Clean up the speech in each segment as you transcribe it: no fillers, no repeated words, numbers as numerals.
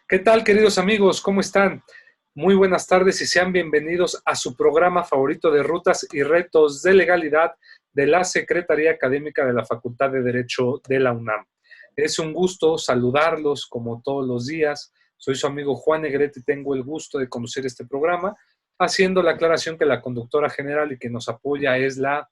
¿Qué tal, queridos amigos? ¿Cómo están? Muy buenas tardes y sean bienvenidos a su programa favorito de rutas y retos de legalidad de la Secretaría Académica de la Facultad de Derecho de la UNAM. Es un gusto saludarlos como todos los días. Soy su amigo Juan Negrete y tengo el gusto de conducir este programa, haciendo la aclaración que la conductora general y que nos apoya es la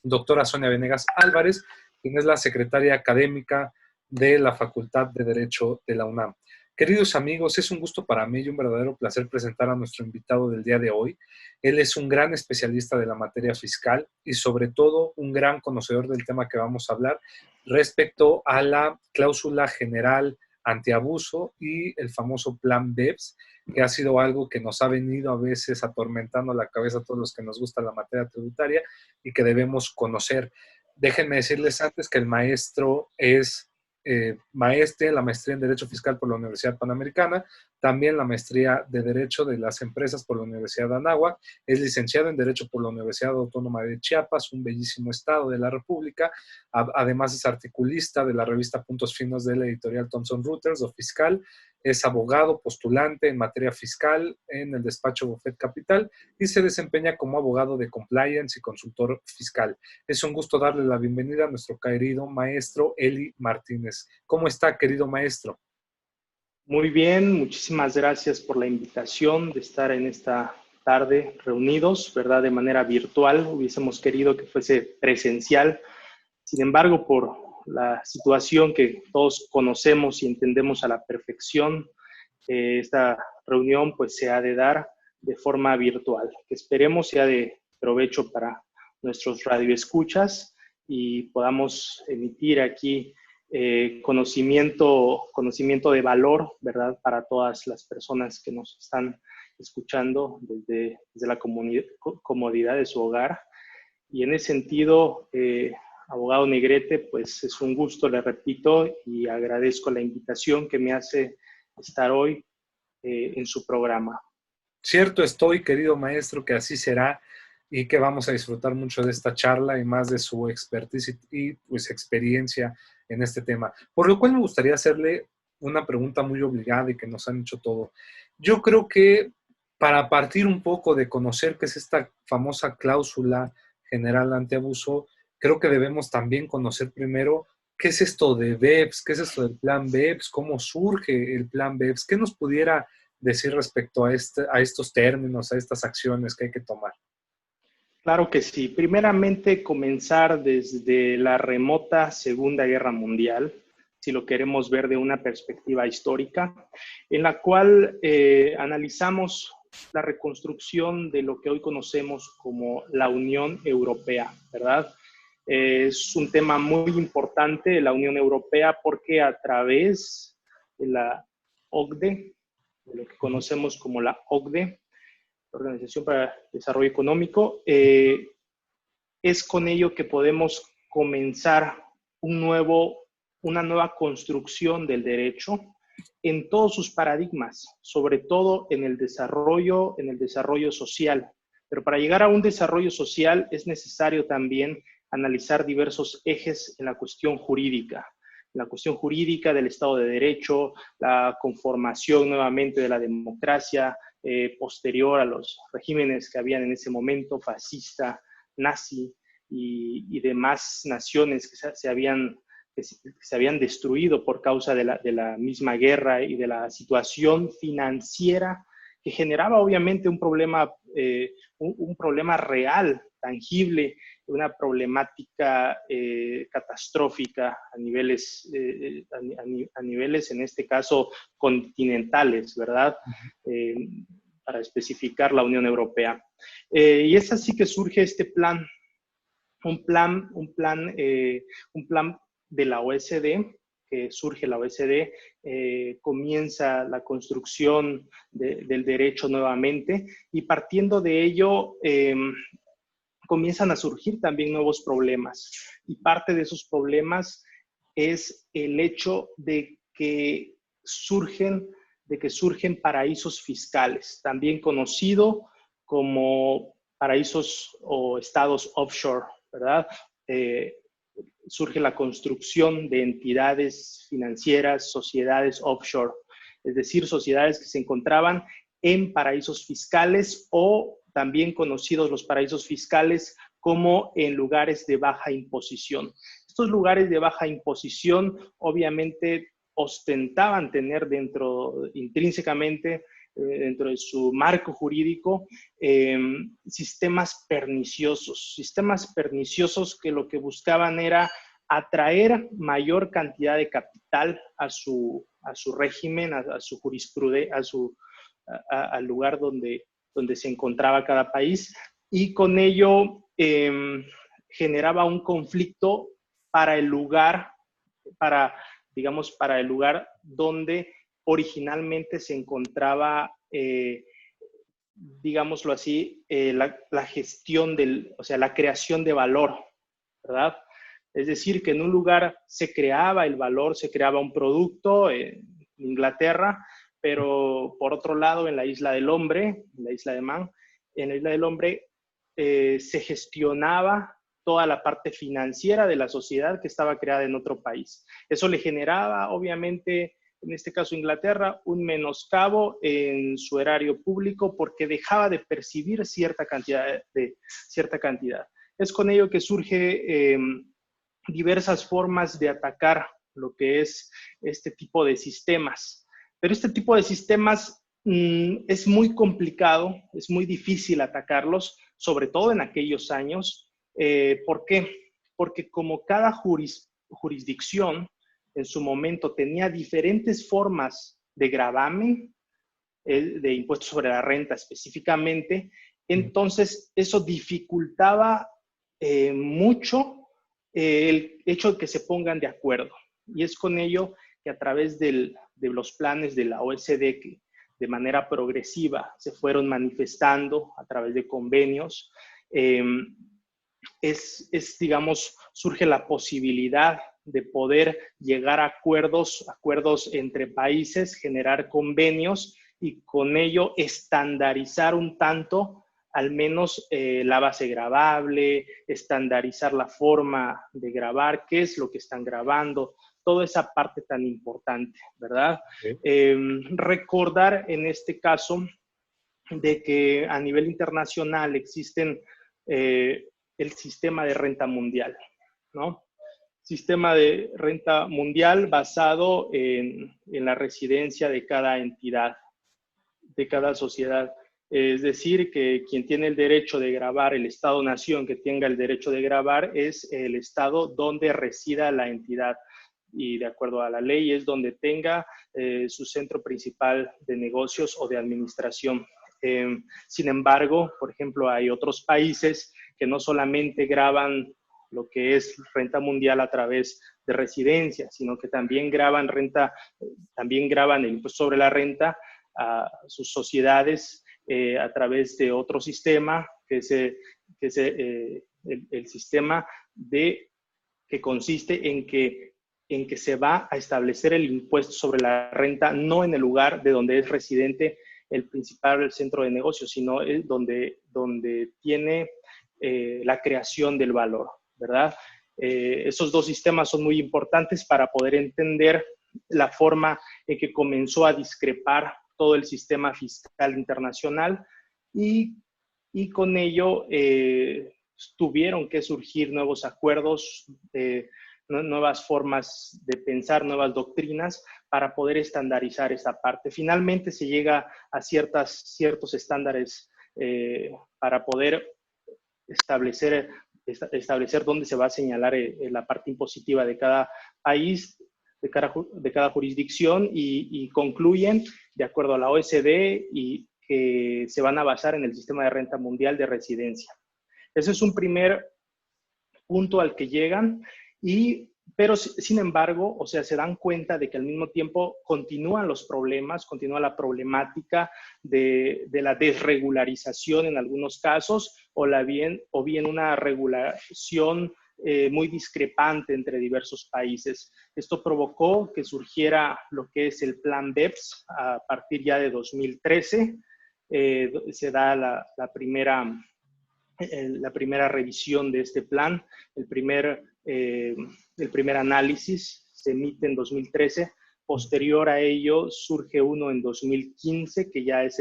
doctora Sonia Venegas Álvarez, quien es la secretaria académica de la Facultad de Derecho de la UNAM. Queridos amigos, es un gusto para mí y un verdadero placer presentar a nuestro invitado del día de hoy. Él es un gran especialista de la materia fiscal y sobre todo un gran conocedor del tema que vamos a hablar respecto a la cláusula general antiabuso y el famoso plan BEPS, que ha sido algo que nos ha venido a veces atormentando la cabeza a todos los que nos gusta la materia tributaria y que debemos conocer. Déjenme decirles antes que el maestro es maestre, la maestría en Derecho Fiscal por la Universidad Panamericana, también la maestría de Derecho de las Empresas por la Universidad de Anáhuac, es licenciado en Derecho por la Universidad Autónoma de Chiapas, un bellísimo estado de la República, además es articulista de la revista Puntos Finos de la editorial Thomson Reuters o fiscal, es abogado postulante en materia fiscal en el despacho Buffet Capital y se desempeña como abogado de compliance y consultor fiscal. Es un gusto darle la bienvenida a nuestro querido maestro Eli Martínez. ¿Cómo está, querido maestro? Muy bien, muchísimas gracias por la invitación de estar en esta tarde reunidos, ¿verdad? De manera virtual. Hubiésemos querido que fuese presencial. Sin embargo, por la situación que todos conocemos y entendemos a la perfección, esta reunión pues se ha de dar de forma virtual, que esperemos sea de provecho para nuestros radioescuchas y podamos emitir aquí conocimiento de valor, ¿verdad? Para todas las personas que nos están escuchando desde la comodidad de su hogar. Y en ese sentido, abogado Negrete, pues es un gusto, le repito, y agradezco la invitación que me hace estar hoy en su programa. Cierto estoy, querido maestro, que así será y que vamos a disfrutar mucho de esta charla y más de su expertise y pues experiencia en este tema. Por lo cual me gustaría hacerle una pregunta muy obligada y que nos han hecho todo. Yo creo que para partir un poco de conocer qué es esta famosa cláusula general antiabuso, creo que debemos también conocer primero qué es esto de BEPS, qué es esto del plan BEPS, cómo surge el plan BEPS, qué nos pudiera decir respecto a estos términos, a estas acciones que hay que tomar. Claro que sí. Primeramente, comenzar desde la remota Segunda Guerra Mundial, si lo queremos ver de una perspectiva histórica, en la cual analizamos la reconstrucción de lo que hoy conocemos como la Unión Europea, ¿verdad? Es un tema muy importante, la Unión Europea, porque a través de la OCDE, de lo que conocemos como la OCDE, Organización para el Desarrollo Económico, es con ello que podemos comenzar una nueva construcción del derecho en todos sus paradigmas, sobre todo en el desarrollo social. Pero para llegar a un desarrollo social es necesario también analizar diversos ejes en la cuestión jurídica. La cuestión jurídica del Estado de Derecho, la conformación nuevamente de la democracia, posterior a los regímenes que habían en ese momento, fascista, nazi y demás naciones que se habían destruido por causa de la misma guerra y de la situación financiera que generaba obviamente un problema real, tangible, una problemática catastrófica a niveles, en este caso, continentales, ¿verdad? Para especificar la Unión Europea. Y es así que surge este plan, un plan de la OSD, que surge la OSD, comienza la construcción del derecho nuevamente y partiendo de ello comienzan a surgir también nuevos problemas y parte de esos problemas es el hecho de que surgen paraísos fiscales, también conocido como paraísos o estados offshore, ¿verdad? Surge la construcción de entidades financieras, sociedades offshore. es decir, sociedades que se encontraban en paraísos fiscales o también conocidos los paraísos fiscales como en lugares de baja imposición. Estos lugares de baja imposición obviamente ostentaban tener intrínsecamente, dentro de su marco jurídico, sistemas perniciosos que lo que buscaban era atraer mayor cantidad de capital a su régimen, a su jurisprudencia, al lugar donde se encontraba cada país, y con ello generaba un conflicto para el lugar, para el lugar donde originalmente se encontraba, digámoslo así, la gestión la creación de valor, ¿verdad? Es decir, que en un lugar se creaba el valor, se creaba un producto, en Inglaterra, pero por otro lado, en la isla del hombre, en la isla de Man, en la isla del hombre se gestionaba toda la parte financiera de la sociedad que estaba creada en otro país. Eso le generaba, obviamente, en este caso Inglaterra, un menoscabo en su erario público porque dejaba de percibir cierta cantidad. Es con ello que surge diversas formas de atacar lo que es este tipo de sistemas. Pero este tipo de sistemas es muy complicado, es muy difícil atacarlos, sobre todo en aquellos años. ¿Por qué? Porque como cada jurisdicción en su momento tenía diferentes formas de gravamen, de impuestos sobre la renta específicamente, entonces eso dificultaba mucho el hecho de que se pongan de acuerdo. Y es con ello que a través de los planes de la OECD, que de manera progresiva se fueron manifestando a través de convenios, digamos, surge la posibilidad de poder llegar a acuerdos entre países, generar convenios y con ello estandarizar un tanto, al menos la base gravable, estandarizar la forma de grabar, qué es lo que están grabando, toda esa parte tan importante, ¿verdad? Sí. Recordar en este caso de que a nivel internacional existen el sistema de renta mundial, ¿no? Sistema de renta mundial basado en la residencia de cada entidad, de cada sociedad. Es decir, que quien tiene el derecho de gravar, el Estado-nación que tenga el derecho de gravar, es el Estado donde resida la entidad. Y de acuerdo a la ley es donde tenga su centro principal de negocios o de administración. Sin embargo, por ejemplo, hay otros países que no solamente graban lo que es renta mundial a través de residencia, sino que también graban el impuesto sobre la renta a sus sociedades a través de otro sistema, que es el sistema que consiste en que se va a establecer el impuesto sobre la renta no en el lugar de donde es residente el principal centro de negocio, sino donde tiene la creación del valor, ¿verdad? Esos dos sistemas son muy importantes para poder entender la forma en que comenzó a discrepar todo el sistema fiscal internacional y con ello tuvieron que surgir nuevos acuerdos, nuevas formas de pensar, nuevas doctrinas para poder estandarizar esta parte. Finalmente se llega a ciertos estándares para poder establecer dónde se va a señalar la parte impositiva de cada país, de cada jurisdicción y concluyen, de acuerdo a la OECD, y que se van a basar en el sistema de renta mundial de residencia. Ese es un primer punto al que llegan, pero sin embargo, o sea, se dan cuenta de que al mismo tiempo continúan los problemas, continúa la problemática de la desregularización en algunos casos, o bien una regulación muy discrepante entre diversos países. Esto provocó que surgiera lo que es el Plan BEPS a partir ya de 2013. Se da la primera revisión de este plan, el primer análisis se emite en 2013, Posterior a ello surge uno en 2015, que ya es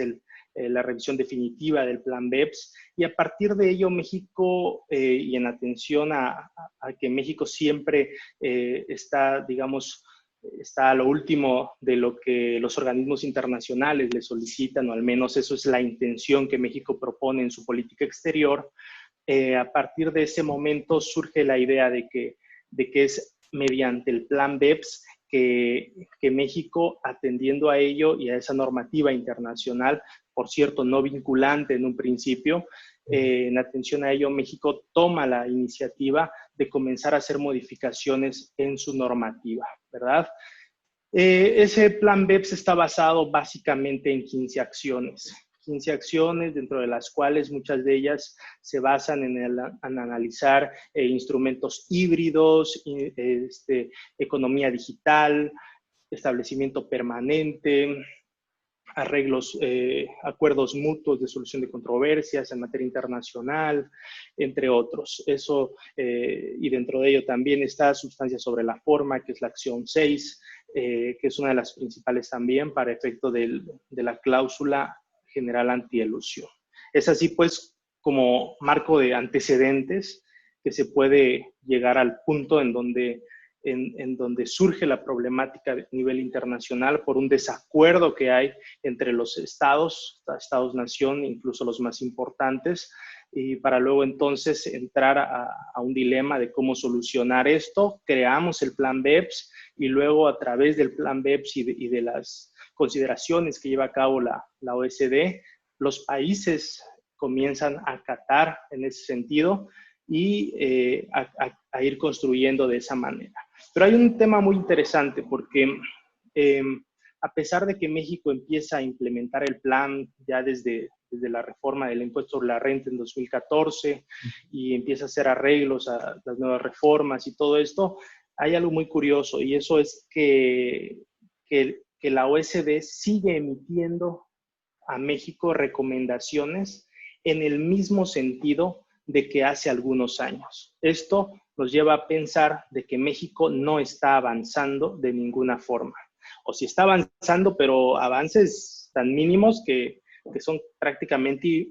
la revisión definitiva del Plan BEPS, y a partir de ello México, y en atención a que México siempre está, digamos, está a lo último de lo que los organismos internacionales le solicitan, o al menos eso es la intención que México propone en su política exterior. A partir de ese momento surge la idea de que es mediante el Plan BEPS que México, atendiendo a ello y a esa normativa internacional, por cierto, no vinculante en un principio, en atención a ello, México toma la iniciativa de comenzar a hacer modificaciones en su normativa, ¿verdad? Ese plan BEPS está basado básicamente en 15 acciones. 15 acciones, dentro de las cuales muchas de ellas se basan en analizar instrumentos híbridos, economía digital, establecimiento permanente, arreglos, acuerdos mutuos de solución de controversias en materia internacional, entre otros. Eso, y dentro de ello también está sustancia sobre la forma, que es la acción 6, que es una de las principales también para efecto de la cláusula general antielusión. Es así, pues, como marco de antecedentes que se puede llegar al punto en donde surge la problemática a nivel internacional por un desacuerdo que hay entre los estados-nación, incluso los más importantes, y para luego entonces entrar a un dilema de cómo solucionar esto. Creamos el Plan BEPS y luego a través del Plan BEPS y de las consideraciones que lleva a cabo la OECD, los países comienzan a acatar en ese sentido y a ir construyendo de esa manera. Pero hay un tema muy interesante porque a pesar de que México empieza a implementar el plan ya desde la reforma del impuesto sobre la renta en 2014 y empieza a hacer arreglos a las nuevas reformas y todo esto, hay algo muy curioso, y eso es que la OECD sigue emitiendo a México recomendaciones en el mismo sentido de que hace algunos años. Esto nos lleva a pensar de que México no está avanzando de ninguna forma. O si está avanzando, pero avances tan mínimos que son prácticamente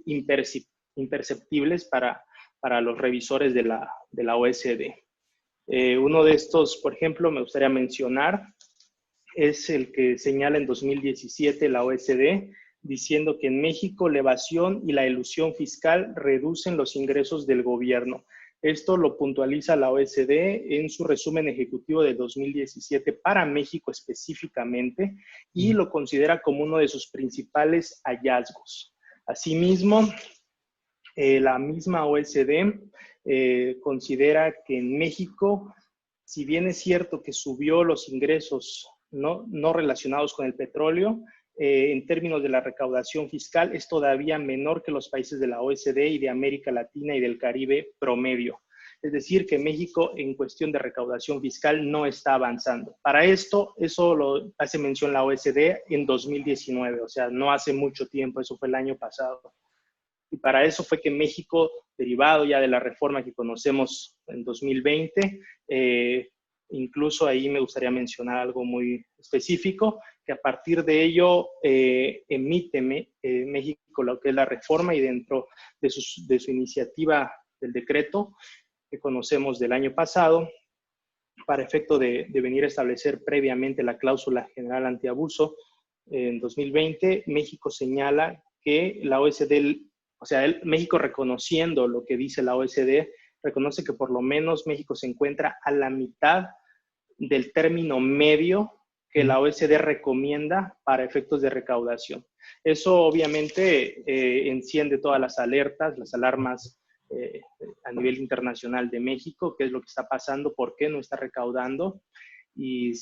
imperceptibles para los revisores de la OECD. Uno de estos, por ejemplo, me gustaría mencionar, es el que señala en 2017 la OECD, diciendo que en México la evasión y la elusión fiscal reducen los ingresos del gobierno. Esto lo puntualiza la OECD en su resumen ejecutivo de 2017 para México específicamente, y lo considera como uno de sus principales hallazgos. Asimismo, la misma OECD considera que en México, si bien es cierto que subió los ingresos no relacionados con el petróleo, en términos de la recaudación fiscal es todavía menor que los países de la OECD y de América Latina y del Caribe promedio. Es decir, que México en cuestión de recaudación fiscal no está avanzando. Para esto, eso lo hace mención la OECD en 2019, o sea, no hace mucho tiempo, eso fue el año pasado. Y para eso fue que México, derivado ya de la reforma que conocemos en 2020, incluso ahí me gustaría mencionar algo muy específico, que a partir de ello emite México lo que es la reforma, y dentro de su iniciativa del decreto que conocemos del año pasado, para efecto de venir a establecer previamente la cláusula general antiabuso, en 2020 México señala que la OECD, o sea, México, reconociendo lo que dice la OECD, reconoce que por lo menos México se encuentra a la mitad del término medio que la OECD recomienda para efectos de recaudación. Eso obviamente enciende todas las alertas, las alarmas a nivel internacional de México, qué es lo que está pasando, por qué no está recaudando. Y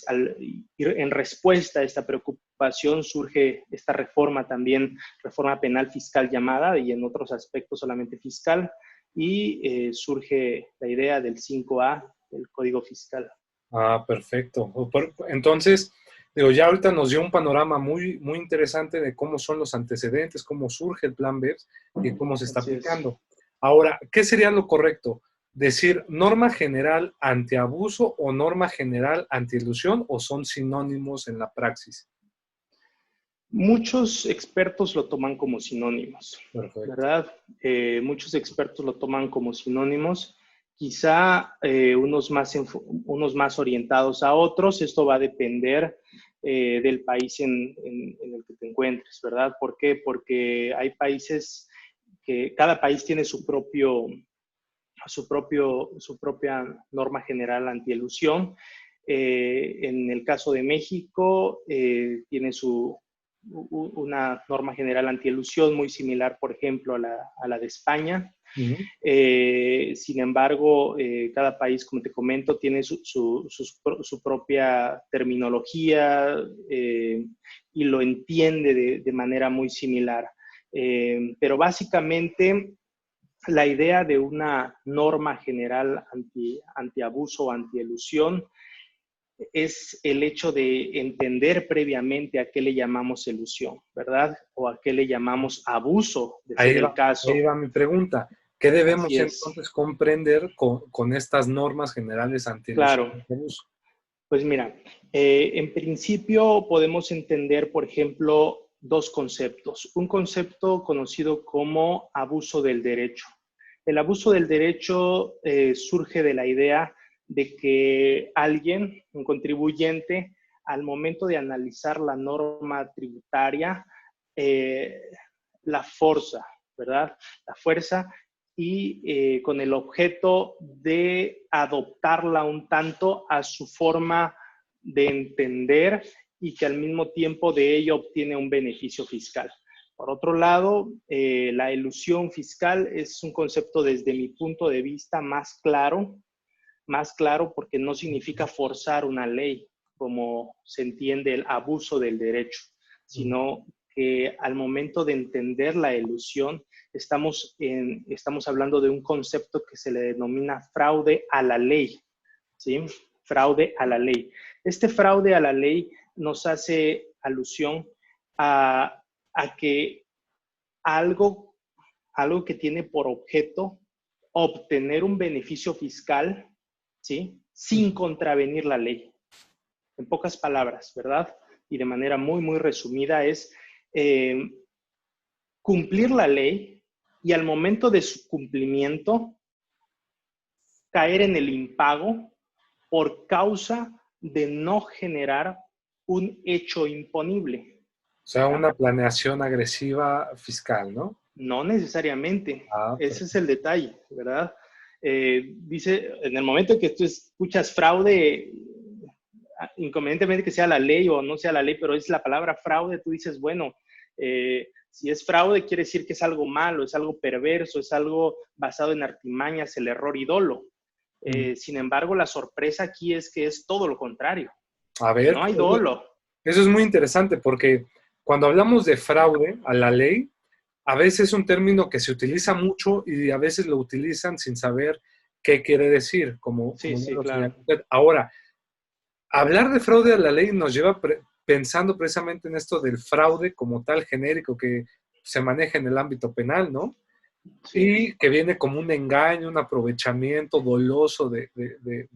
en respuesta a esta preocupación surge esta reforma también, reforma penal fiscal llamada, y en otros aspectos solamente fiscal, y surge la idea del 5A, del Código Fiscal. Ah, perfecto. Entonces, digo, ya ahorita nos dio un panorama muy, muy interesante de cómo son los antecedentes, cómo surge el Plan BEPS y cómo se está aplicando. Ahora, ¿qué sería lo correcto? decir norma general antiabuso o norma general antielusión, o son sinónimos en la praxis? Muchos expertos lo toman como sinónimos, Perfecto. ¿verdad? Muchos expertos lo toman como sinónimos, quizá unos más orientados a otros. Esto va a depender del país en el que te encuentres, ¿verdad? ¿Por qué? Porque hay países que cada país tiene su propia norma general antielusión. En el caso de México, tiene una norma general antielusión muy similar, por ejemplo, a la de España. Uh-huh. Sin embargo, cada país, como te comento, tiene su propia terminología y lo entiende de manera muy similar. Pero básicamente, la idea de una norma general antiabuso o antielusión es el hecho de entender previamente a qué le llamamos elusión, ¿verdad? O a qué le llamamos abuso, de ser el Ahí caso. va mi pregunta. ¿Qué Así debemos es. entonces comprender con estas normas generales antielusión Claro. y antieluso? Pues mira, en principio podemos entender, por ejemplo, dos conceptos. Un concepto conocido como abuso del derecho. El abuso del derecho surge de la idea de que alguien, un contribuyente, al momento de analizar la norma tributaria, eh, la fuerza, ¿verdad? La fuerza y con el objeto de adoptarla un tanto a su forma de entender y que al mismo tiempo de ello obtiene un beneficio fiscal. Por otro lado, la elusión fiscal es un concepto desde mi punto de vista más claro porque no significa forzar una ley, como se entiende el abuso del derecho, sino que al momento de entender la elusión, estamos hablando de un concepto que se le denomina fraude a la ley, ¿sí? Fraude a la ley. Este fraude a la ley nos hace alusión a que algo que tiene por objeto obtener un beneficio fiscal, ¿sí? Sin contravenir la ley. En pocas palabras, ¿verdad? Y de manera muy, muy resumida es cumplir la ley y al momento de su cumplimiento caer en el impago por causa de no generar un hecho imponible. O sea, una planeación agresiva fiscal, ¿no? No necesariamente. Ah, Ese es perfecto. el detalle, ¿verdad? Dice, en el momento que tú escuchas fraude, inconvenientemente que sea la ley o no sea la ley, pero es la palabra fraude, tú dices, bueno, si es fraude quiere decir que es algo malo, es algo perverso, es algo basado en artimañas, el error y dolo. Sin embargo, la sorpresa aquí es que es todo lo contrario. A ver, No hay dolo. eso es muy interesante porque cuando hablamos de fraude a la ley, a veces es un término que se utiliza mucho y a veces lo utilizan sin saber qué quiere decir, Sí, como ya sí, lo claro. señaló usted. Ahora, hablar de fraude a la ley nos lleva pensando precisamente en esto del fraude como tal genérico que se maneja en el ámbito penal, ¿no? Sí, Y que viene como un engaño, un aprovechamiento doloso de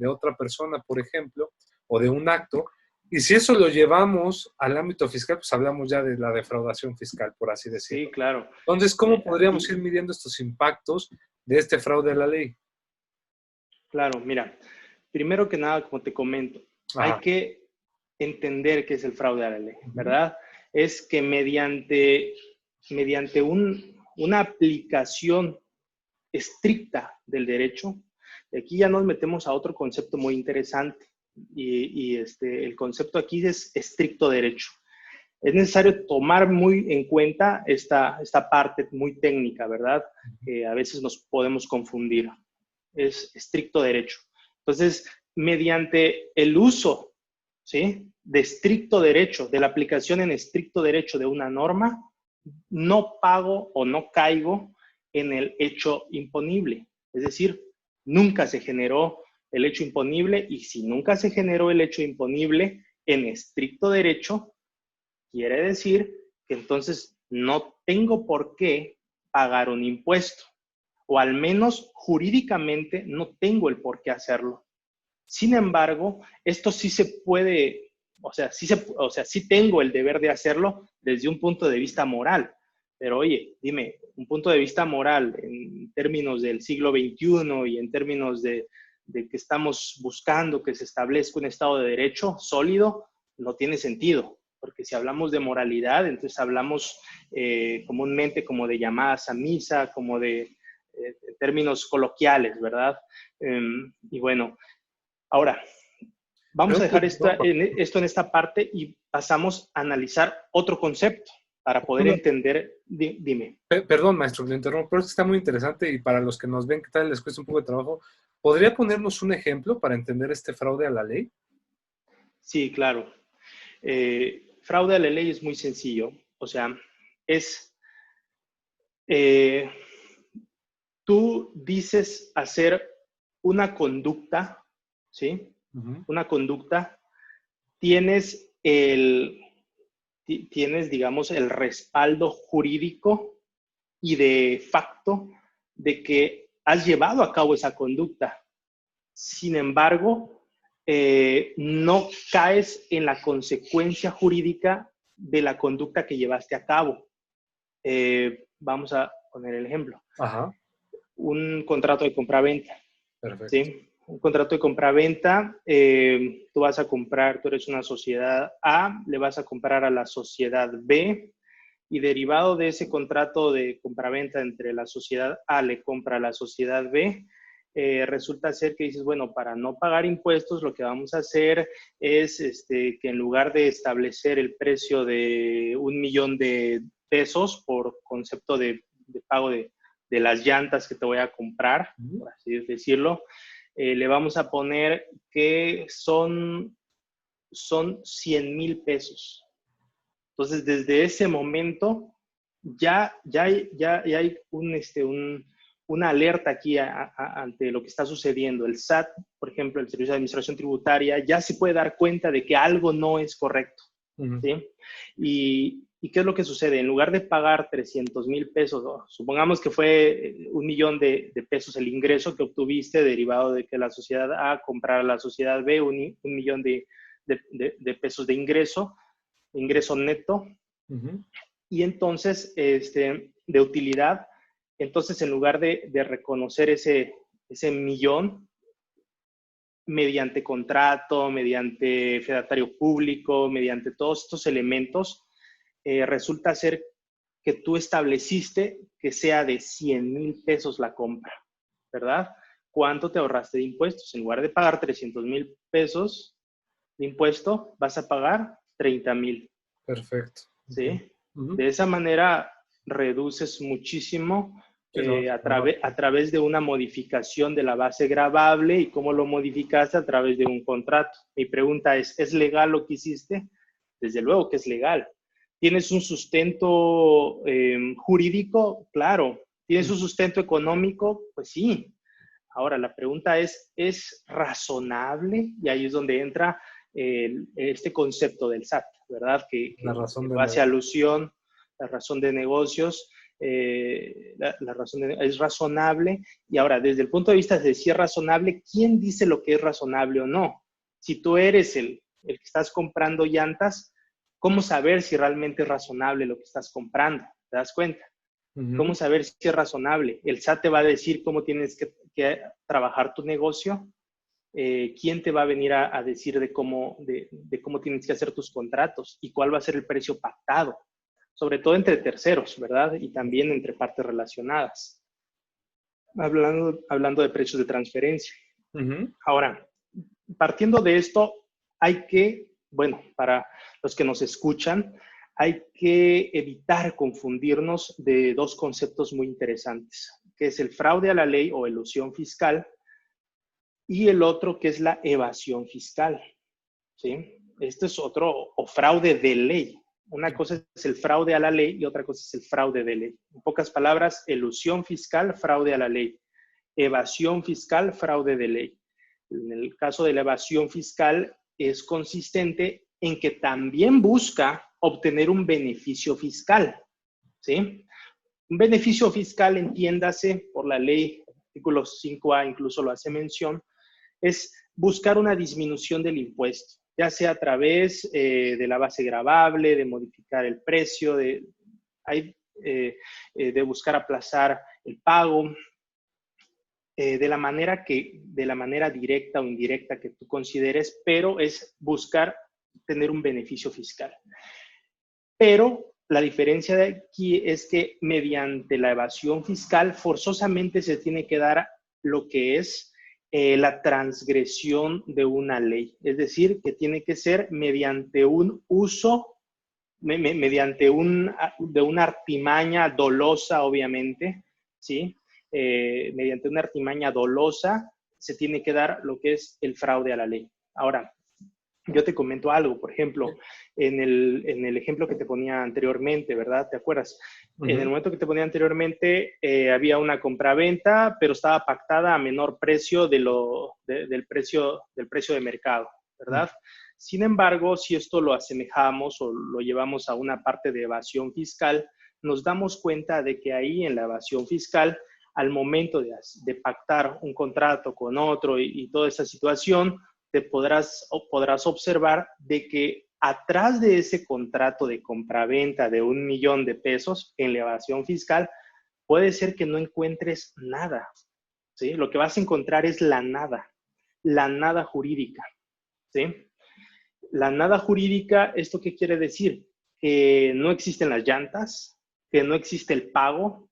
otra persona, por ejemplo, o de un acto. Y si eso lo llevamos al ámbito fiscal, pues hablamos ya de la defraudación fiscal, por así sí, decirlo. claro. Entonces, ¿cómo podríamos ir Y midiendo estos impactos de este fraude a la ley? claro, mira, primero que nada, como te comento, hay Ajá. que entender qué es el fraude a la ley, Uh-huh. ¿verdad? Es que mediante una aplicación estricta del derecho, y aquí ya nos metemos a otro concepto muy interesante, el concepto aquí es estricto derecho. Es necesario tomar muy en cuenta esta parte muy técnica, ¿verdad? Que a veces nos podemos confundir. Es estricto derecho. Entonces, mediante el uso, ¿sí? De estricto derecho, de la aplicación en estricto derecho de una norma, no pago o no caigo en el hecho imponible. Es decir, nunca se generó el hecho imponible y si nunca se generó el hecho imponible en estricto derecho, quiere decir que entonces no tengo por qué pagar un impuesto. o al menos jurídicamente no tengo el por qué hacerlo. Sin embargo, esto sí se puede, sí tengo el deber de hacerlo desde un punto de vista moral. Pero oye, dime, un punto de vista moral en términos del siglo XXI y en términos de que estamos buscando que se establezca un Estado de Derecho sólido, no tiene sentido. Porque si hablamos de moralidad, entonces hablamos comúnmente como de llamadas a misa, como de términos coloquiales, ¿verdad? Y bueno, ahora, vamos a dejar esto en esta parte y pasamos a analizar otro concepto para poder entender. Dime. Perdón, maestro, le interrumpo, pero es que está muy interesante y para los que nos ven, que tal les cuesta un poco de trabajo, ¿podría ponernos un ejemplo para entender este fraude a la ley? Sí, claro. Fraude a la ley es muy sencillo. O sea, tú dices hacer una conducta, ¿sí? Una conducta, tienes, digamos, el respaldo jurídico y de facto de que has llevado a cabo esa conducta. Sin embargo, no caes en la consecuencia jurídica de la conducta que llevaste a cabo. Vamos a poner el ejemplo. Ajá. Un contrato de compraventa. Perfecto. ¿Sí? Un contrato de compraventa, tú vas a comprar, tú eres una sociedad A, le vas a comprar a la sociedad B, y derivado de ese contrato de compraventa entre la sociedad A le compra a la sociedad B, resulta ser que dices, bueno, para no pagar impuestos, lo que vamos a hacer es que en lugar de establecer el precio de 1,000,000 de pesos por concepto de pago de las llantas que te voy a comprar, por así decirlo, le vamos a poner que son 100,000 pesos. Entonces, desde ese momento, ya hay una alerta aquí ante lo que está sucediendo. El SAT, por ejemplo, el Servicio de Administración Tributaria, ya se puede dar cuenta de que algo no es correcto. ¿Sí? ¿Y qué es lo que sucede? En lugar de pagar 300,000 pesos, supongamos que fue 1,000,000 de pesos el ingreso que obtuviste derivado de que la sociedad A comprara a la sociedad B 1,000,000 de pesos de ingreso neto, y entonces, de utilidad, entonces en lugar de reconocer ese 1,000,000, mediante contrato, mediante fedatario público, mediante todos estos elementos, resulta ser que tú estableciste que sea de 100,000 pesos la compra, ¿verdad? ¿Cuánto te ahorraste de impuestos? En lugar de pagar 300,000 pesos de impuesto, vas a pagar 30,000. Perfecto. ¿Sí? De esa manera reduces muchísimo a través de una modificación de la base gravable. ¿Y cómo lo modificaste? A través de un contrato. Mi pregunta ¿es legal lo que hiciste? Desde luego que es legal. ¿Tienes un sustento jurídico? Claro. ¿Tienes un sustento económico? Pues sí. Ahora, la pregunta ¿es razonable? Y ahí es donde entra este concepto del SAT, ¿verdad? Que hace alusión, la razón de negocios, la razón es razonable. Y ahora, desde el punto de vista de si es razonable, ¿quién dice lo que es razonable o no? Si tú eres el que estás comprando llantas, ¿cómo saber si realmente es razonable lo que estás comprando? ¿Te das cuenta? ¿Cómo saber si es razonable? El SAT te va a decir cómo tienes que trabajar tu negocio. ¿Quién te va a venir a decir de cómo tienes que hacer tus contratos y cuál va a ser el precio pactado? Sobre todo entre terceros, ¿verdad? Y también entre partes relacionadas. Hablando de precios de transferencia. Ahora, partiendo de esto, para los que nos escuchan, hay que evitar confundirnos de dos conceptos muy interesantes, que es el fraude a la ley o elusión fiscal y el otro que es la evasión fiscal. ¿Sí? Este es otro, o fraude de ley. Una cosa es el fraude a la ley y otra cosa es el fraude de ley. En pocas palabras, elusión fiscal, fraude a la ley. Evasión fiscal, fraude de ley. En el caso de la evasión fiscal, es consistente en que también busca obtener un beneficio fiscal, ¿sí? Un beneficio fiscal, entiéndase, por la ley, artículo 5A incluso lo hace mención, es buscar una disminución del impuesto, ya sea a través de la base gravable, de modificar el precio, de buscar aplazar el pago, de la manera directa o indirecta que tú consideres, pero es buscar tener un beneficio fiscal. Pero la diferencia de aquí es que mediante la evasión fiscal forzosamente se tiene que dar lo que es la transgresión de una ley. Es decir, que tiene que ser mediante un uso, mediante de una artimaña dolosa, obviamente, ¿sí? Mediante una artimaña dolosa se tiene que dar lo que es el fraude a la ley. Ahora, yo te comento algo, por ejemplo, en el ejemplo que te ponía anteriormente, ¿verdad? ¿Te acuerdas? En el momento que te ponía anteriormente, había una compraventa, pero estaba pactada a menor precio del precio de mercado, ¿verdad? Sin embargo, si esto lo asemejamos o lo llevamos a una parte de evasión fiscal, nos damos cuenta de que ahí en la evasión fiscal, al momento de pactar un contrato con otro y toda esa situación, podrás observar de que atrás de ese contrato de compraventa de $1,000,000 en la evasión fiscal, puede ser que no encuentres nada, ¿sí? Lo que vas a encontrar es la nada jurídica, ¿sí? La nada jurídica, ¿esto qué quiere decir? Que no existen las llantas, que no existe el pago,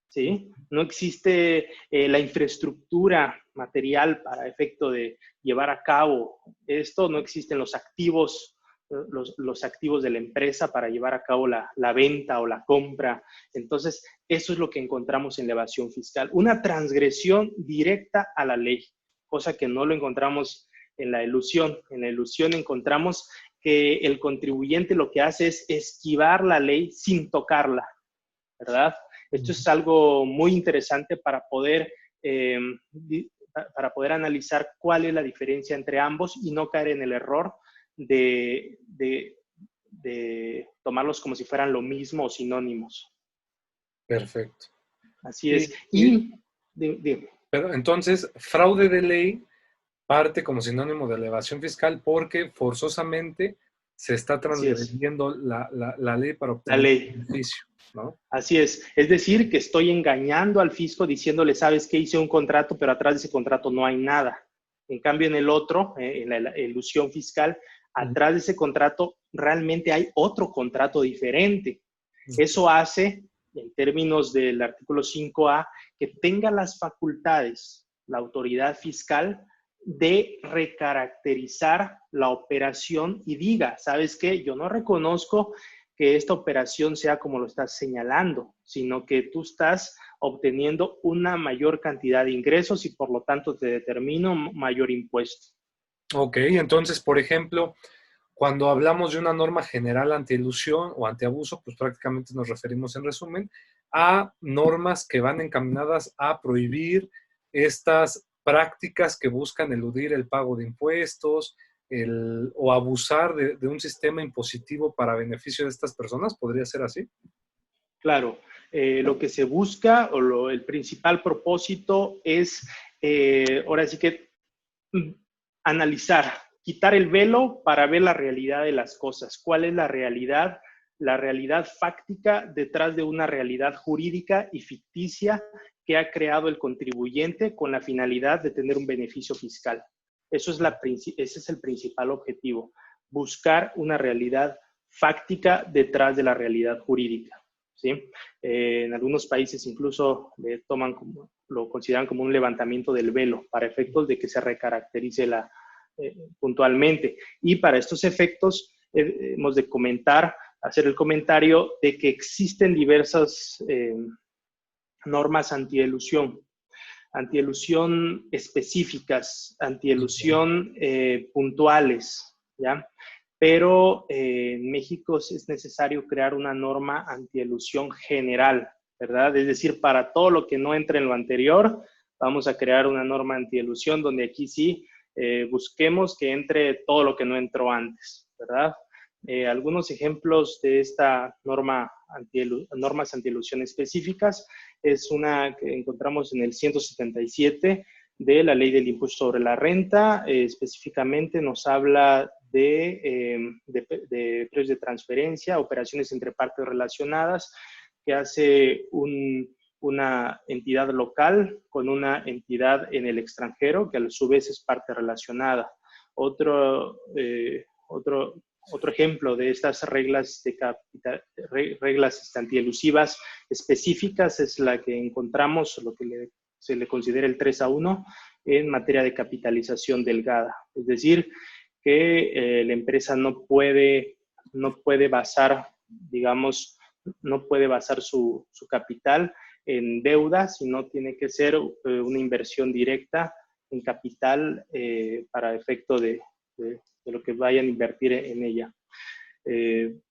¿sí? No existe la infraestructura material para efecto de llevar a cabo esto, no existen los activos, los activos de la empresa para llevar a cabo la venta o la compra. Entonces, eso es lo que encontramos en la evasión fiscal, una transgresión directa a la ley, cosa que no lo encontramos en la elusión. En la elusión encontramos que el contribuyente lo que hace es esquivar la ley sin tocarla, ¿verdad? Esto es algo muy interesante para poder analizar cuál es la diferencia entre ambos y no caer en el error de tomarlos como si fueran lo mismo o sinónimos. Perfecto. Así es. Pero entonces, fraude de ley parte como sinónimo de elevación fiscal porque forzosamente se está transgrediendo la ley para obtener un beneficio, ¿no? Así es decir, que estoy engañando al fisco diciéndole, sabes que hice un contrato, pero atrás de ese contrato no hay nada. En cambio, en el otro, en la elusión fiscal, atrás de ese contrato realmente hay otro contrato diferente. Eso hace, en términos del artículo 5A, que tenga las facultades, la autoridad fiscal, de recaracterizar la operación y diga, ¿sabes qué? Yo no reconozco que esta operación sea como lo estás señalando, sino que tú estás obteniendo una mayor cantidad de ingresos y por lo tanto te determino mayor impuesto. Ok, entonces, por ejemplo, cuando hablamos de una norma general antielusión o antiabuso, pues prácticamente nos referimos en resumen a normas que van encaminadas a prohibir estas prácticas que buscan eludir el pago de impuestos o abusar de un sistema impositivo para beneficio de estas personas. ¿Podría ser así? Claro, lo que se busca o el principal propósito es, ahora sí que, analizar, quitar el velo para ver la realidad de las cosas. ¿Cuál es la realidad fáctica detrás de una realidad jurídica y ficticia que ha creado el contribuyente con la finalidad de tener un beneficio fiscal? Ese es el principal objetivo, buscar una realidad fáctica detrás de la realidad jurídica, ¿sí? En algunos países incluso lo consideran como un levantamiento del velo para efectos de que se recaracterice puntualmente. Y para estos efectos hemos de hacer el comentario de que existen diversas normas antielusión específicas, antielusión puntuales, ¿ya? Pero en México es necesario crear una norma antielusión general, ¿verdad? Es decir, para todo lo que no entre en lo anterior, vamos a crear una norma antielusión donde aquí sí busquemos que entre todo lo que no entró antes, ¿verdad? Algunos ejemplos de esta normas antielusión específicas es una que encontramos en el 177 de la Ley del Impuesto sobre la Renta. Específicamente nos habla de precios de transferencia, operaciones entre partes relacionadas que hace una entidad local con una entidad en el extranjero que a su vez es parte relacionada. Otro ejemplo de estas reglas reglas antielusivas específicas es la que encontramos, lo que se le considera el 3-1 en materia de capitalización delgada. Es decir, que la empresa no puede basar, digamos, no puede basar su capital en deuda, sino tiene que ser una inversión directa en capital para efecto de lo que vayan a invertir en ella.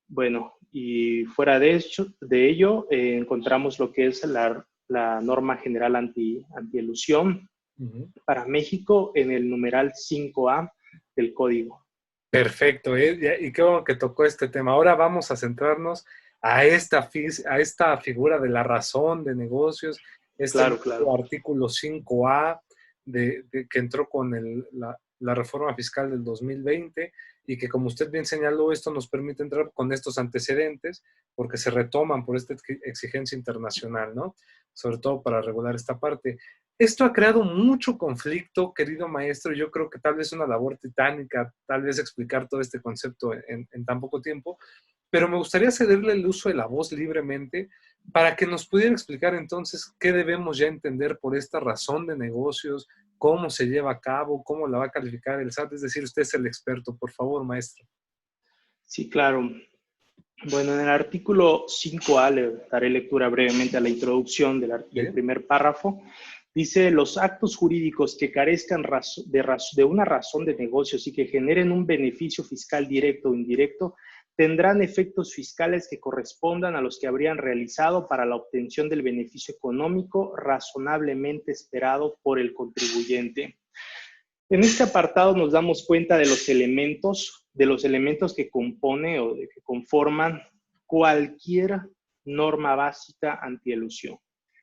Bueno, y fuera de ello, encontramos lo que es la norma general antielusión para México en el numeral 5A del código. Perfecto, y qué bueno que tocó este tema. Ahora vamos a centrarnos a esta figura de la razón de negocios, Claro. artículo 5A que entró con la reforma fiscal del 2020 y que, como usted bien señaló, esto nos permite entrar con estos antecedentes porque se retoman por esta exigencia internacional, ¿no? Sobre todo para regular esta parte. Esto ha creado mucho conflicto, querido maestro. Yo creo que tal vez una labor titánica, tal vez explicar todo este concepto en tan poco tiempo, pero me gustaría cederle el uso de la voz libremente para que nos pudiera explicar entonces qué debemos ya entender por esta razón de negocios, cómo se lleva a cabo, cómo la va a calificar el SAT. Es decir, usted es el experto. Por favor, maestro. Sí, claro. Bueno, en el artículo 5A le daré lectura brevemente a la introducción del primer párrafo. Dice, los actos jurídicos que carezcan de una razón de negocios y que generen un beneficio fiscal directo o indirecto tendrán efectos fiscales que correspondan a los que habrían realizado para la obtención del beneficio económico razonablemente esperado por el contribuyente. En este apartado nos damos cuenta de los elementos que compone o que conforman cualquier norma básica antielusión.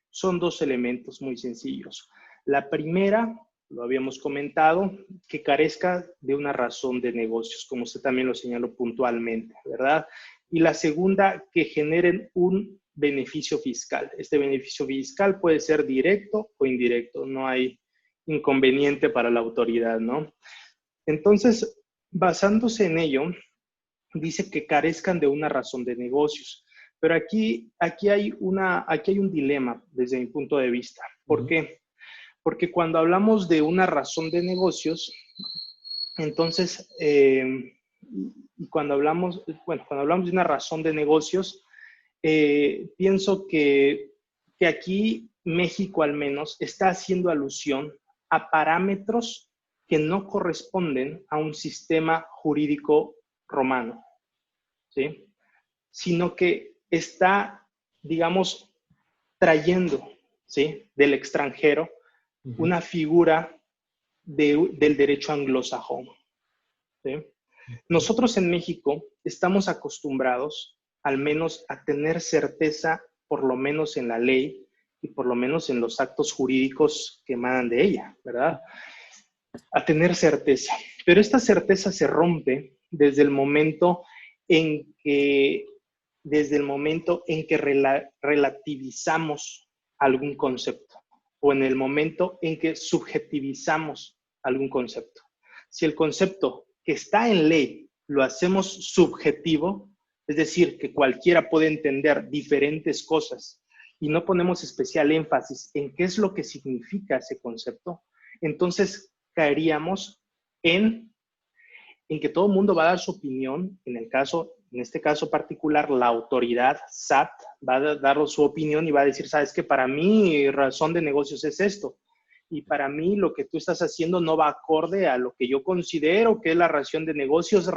Son dos elementos muy sencillos. La primera, lo habíamos comentado, que carezca de una razón de negocios, como usted también lo señaló puntualmente, ¿verdad? Y la segunda, que generen un beneficio fiscal. Este beneficio fiscal puede ser directo o indirecto, no hay inconveniente para la autoridad, ¿no? Entonces, basándose en ello, dice que carezcan de una razón de negocios. Pero aquí hay un dilema desde mi punto de vista. ¿Por qué? Porque cuando hablamos de una razón de negocios, entonces, cuando hablamos de una razón de negocios, pienso que aquí México al menos está haciendo alusión a parámetros que no corresponden a un sistema jurídico romano, ¿sí? Sino que está, digamos, trayendo, ¿sí?, del extranjero una figura del derecho anglosajón, ¿sí? Nosotros en México estamos acostumbrados al menos a tener certeza, por lo menos en la ley y por lo menos en los actos jurídicos que emanan de ella, ¿verdad? A tener certeza. Pero esta certeza se rompe desde el momento en que relativizamos algún concepto o en el momento en que subjetivizamos algún concepto. Si el concepto que está en ley lo hacemos subjetivo, es decir, que cualquiera puede entender diferentes cosas y no ponemos especial énfasis en qué es lo que significa ese concepto, entonces caeríamos en que todo el mundo va a dar su opinión. En este caso particular, la autoridad SAT va a dar su opinión y va a decir, sabes que para mí razón de negocios es esto. Y para mí lo que tú estás haciendo no va acorde a lo que yo considero que es la razón de negocios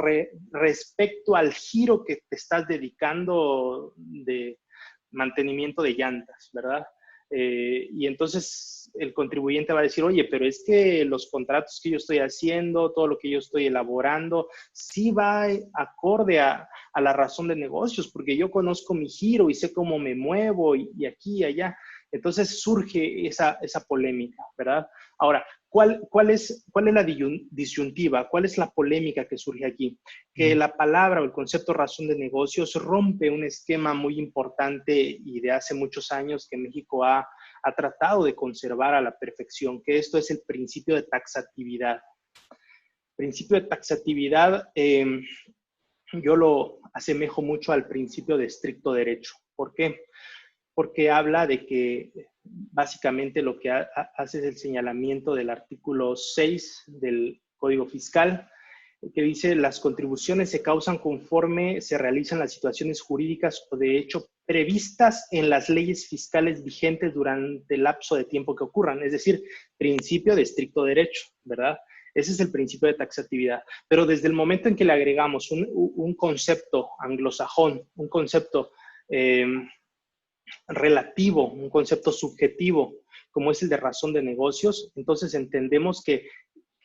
respecto al giro que te estás dedicando de mantenimiento de llantas, ¿verdad? Y entonces el contribuyente va a decir, oye, pero es que los contratos que yo estoy haciendo, todo lo que yo estoy elaborando, sí va acorde a la razón de negocios, porque yo conozco mi giro y sé cómo me muevo y aquí y allá. Entonces surge esa polémica, ¿verdad? Ahora, ¿cuál es la disyuntiva? ¿Cuál es la polémica que surge aquí? Que la palabra o el concepto razón de negocios rompe un esquema muy importante y de hace muchos años que México ha tratado de conservar a la perfección, que esto es el principio de taxatividad. Principio de taxatividad, yo lo asemejo mucho al principio de estricto derecho. ¿Por qué? Porque habla de que básicamente lo que hace es el señalamiento del artículo 6 del Código Fiscal, que dice las contribuciones se causan conforme se realizan las situaciones jurídicas o de hecho previstas en las leyes fiscales vigentes durante el lapso de tiempo que ocurran, es decir, principio de estricto derecho, ¿verdad? Ese es el principio de taxatividad. Pero desde el momento en que le agregamos un concepto anglosajón, un concepto relativo, un concepto subjetivo, como es el de razón de negocios, entonces entendemos que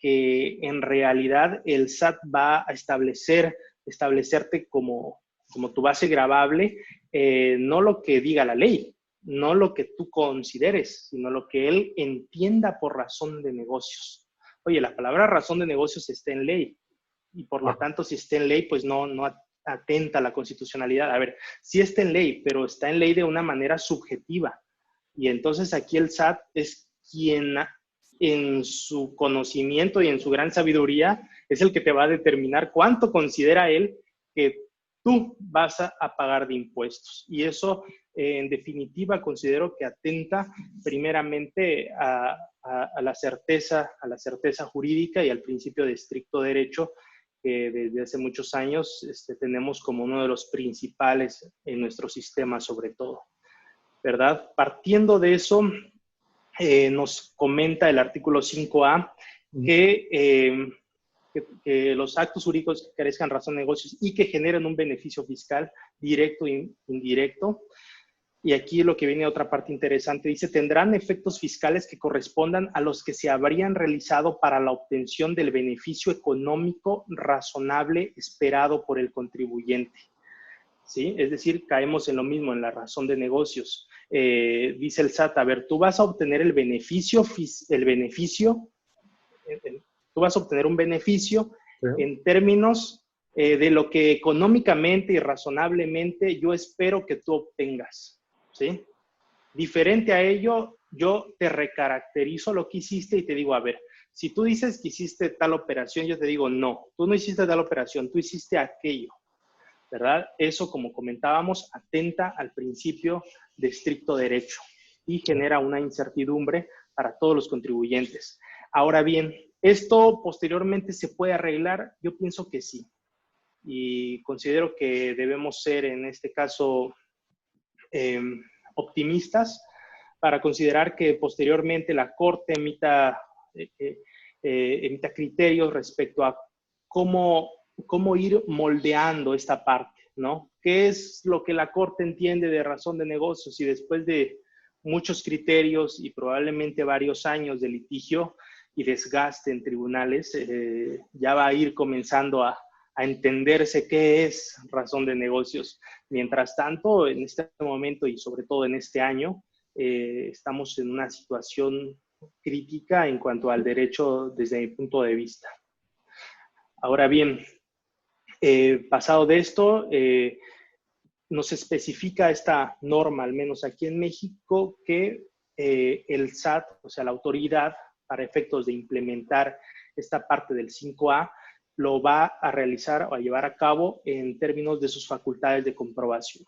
en realidad el SAT va a establecerte como tu base gravable, no lo que diga la ley, no lo que tú consideres, sino lo que él entienda por razón de negocios. Oye, la palabra razón de negocios está en ley y por lo tanto si está en ley, pues no atenta a la constitucionalidad. A ver, sí está en ley, pero está en ley de una manera subjetiva. Y entonces aquí el SAT es quien en su conocimiento y en su gran sabiduría es el que te va a determinar cuánto considera él que tú vas a pagar de impuestos. Y eso, en definitiva, considero que atenta primeramente a la certeza jurídica y al principio de estricto derecho que desde hace muchos años tenemos como uno de los principales en nuestro sistema sobre todo, ¿verdad? Partiendo de eso, nos comenta el artículo 5A que los actos jurídicos que carezcan razón de negocios y que generen un beneficio fiscal directo e indirecto. Y aquí lo que viene otra parte interesante, dice, tendrán efectos fiscales que correspondan a los que se habrían realizado para la obtención del beneficio económico razonable esperado por el contribuyente. ¿Sí? Es decir, caemos en lo mismo, en la razón de negocios. Dice el SAT, a ver, tú vas a obtener tú vas a obtener un beneficio en términos de lo que económicamente y razonablemente yo espero que tú obtengas. ¿Sí? Diferente a ello, yo te recaracterizo lo que hiciste y te digo, a ver, si tú dices que hiciste tal operación, yo te digo, no, tú no hiciste tal operación, tú hiciste aquello, ¿verdad? Eso, como comentábamos, atenta al principio de estricto derecho y genera una incertidumbre para todos los contribuyentes. Ahora bien, ¿esto posteriormente se puede arreglar? Yo pienso que sí. Y considero que debemos ser, en este caso, optimistas para considerar que posteriormente la Corte emita criterios respecto a cómo ir moldeando esta parte, ¿no? ¿Qué es lo que la Corte entiende de razón de negocios? Y después de muchos criterios y probablemente varios años de litigio y desgaste en tribunales, ya va a ir comenzando a entenderse qué es razón de negocios. Mientras tanto, en este momento y sobre todo en este año, estamos en una situación crítica en cuanto al derecho desde mi punto de vista. Ahora bien, pasado de esto, nos especifica esta norma, al menos aquí en México, que el SAT, o sea, la autoridad, para efectos de implementar esta parte del 5A, lo va a realizar o a llevar a cabo en términos de sus facultades de comprobación.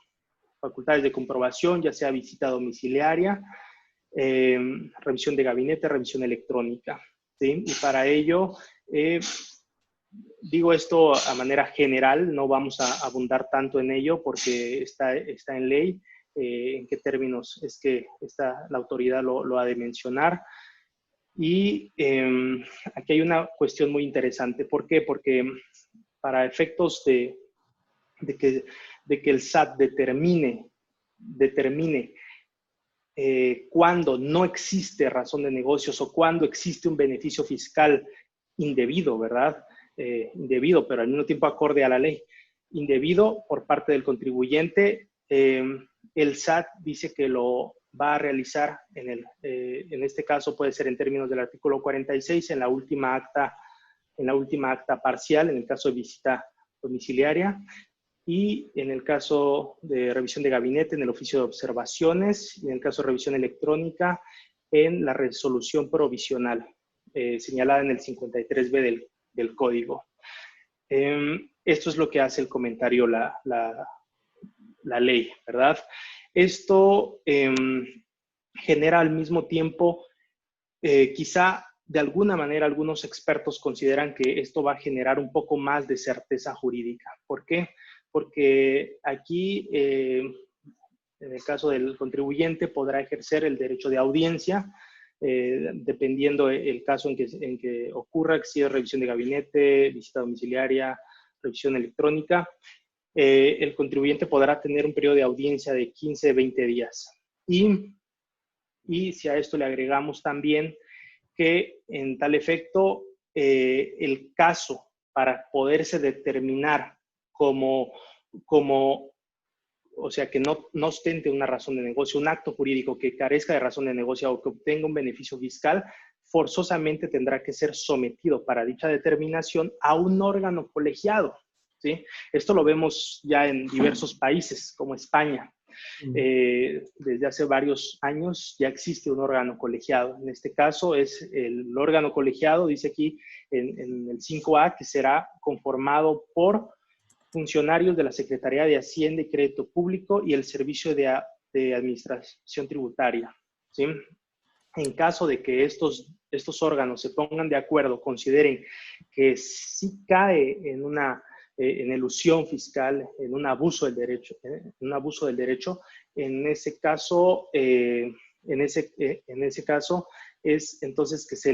Facultades de comprobación, ya sea visita domiciliaria, revisión de gabinete, revisión electrónica, ¿sí? Y para ello, digo esto a manera general, no vamos a abundar tanto en ello porque está en ley, en qué términos es que la autoridad lo ha de mencionar. Y aquí hay una cuestión muy interesante. ¿Por qué? Porque para efectos de que el SAT determine cuando no existe razón de negocios o cuando existe un beneficio fiscal indebido, ¿verdad? Indebido, pero al mismo tiempo acorde a la ley. Indebido por parte del contribuyente, el SAT dice que lo va a realizar en este caso puede ser en términos del artículo 46, en la última acta parcial, en el caso de visita domiciliaria, y en el caso de revisión de gabinete, en el oficio de observaciones, y en el caso de revisión electrónica, en la resolución provisional, señalada en el 53B del código. Esto es lo que hace el comentario, la ley, ¿verdad? Esto genera al mismo tiempo, quizá de alguna manera algunos expertos consideran que esto va a generar un poco más de certeza jurídica. ¿Por qué? Porque aquí, en el caso del contribuyente, podrá ejercer el derecho de audiencia, dependiendo el caso en que ocurra, si es revisión de gabinete, visita domiciliaria, revisión electrónica. El contribuyente podrá tener un periodo de audiencia de 15, 20 días. Y si a esto le agregamos también que en tal efecto, el caso para poderse determinar o sea, que no ostente una razón de negocio, un acto jurídico que carezca de razón de negocio o que obtenga un beneficio fiscal, forzosamente tendrá que ser sometido para dicha determinación a un órgano colegiado, ¿sí? Esto lo vemos ya en diversos países, como España. Desde hace varios años ya existe un órgano colegiado. En este caso es el órgano colegiado, dice aquí en el 5A, que será conformado por funcionarios de la Secretaría de Hacienda y Crédito Público y el Servicio de Administración Tributaria, ¿sí? En caso de que estos órganos se pongan de acuerdo, consideren que sí cae en elusión fiscal, en un abuso del derecho, en ese caso es entonces que se